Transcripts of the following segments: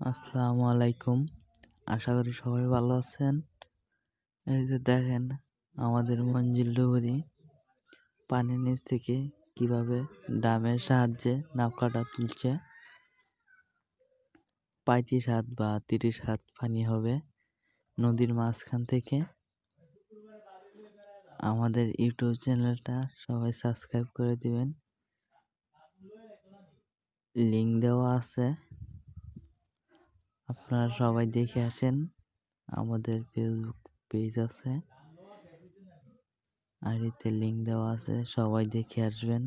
আসসালামু আলাইকুম। আশা করি সবাই ভালো আছেন। এই যে দেখেন আমাদের মঞ্জিল ডুবুরি পানির নিচ থেকে কিভাবে ড্রামের সাহায্যে নৌকাটা তুলছে। ৩৫ হাত বা ৩০ হাত পানি হবে নদীর মাঝখান থেকে। আমাদের ইউটিউব চ্যানেলটা সবাই সাবস্ক্রাইব করে দিবেন, লিংক দেওয়া আছে, আপনারা সবাই দেখে আসেন। আমাদের ফেসবুক পেজ আছে, আইডিতে লিংক দেওয়া আছে, সবাই দেখে আসবেন।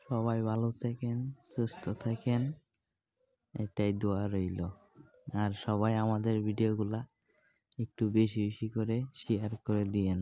সবাই ভালো থাকেন, সুস্থ থাকেন, এটাই দোয়া রইল। আর সবাই আমাদের ভিডিওগুলা একটু বেশি বেশি করে শেয়ার করে দিয়েন।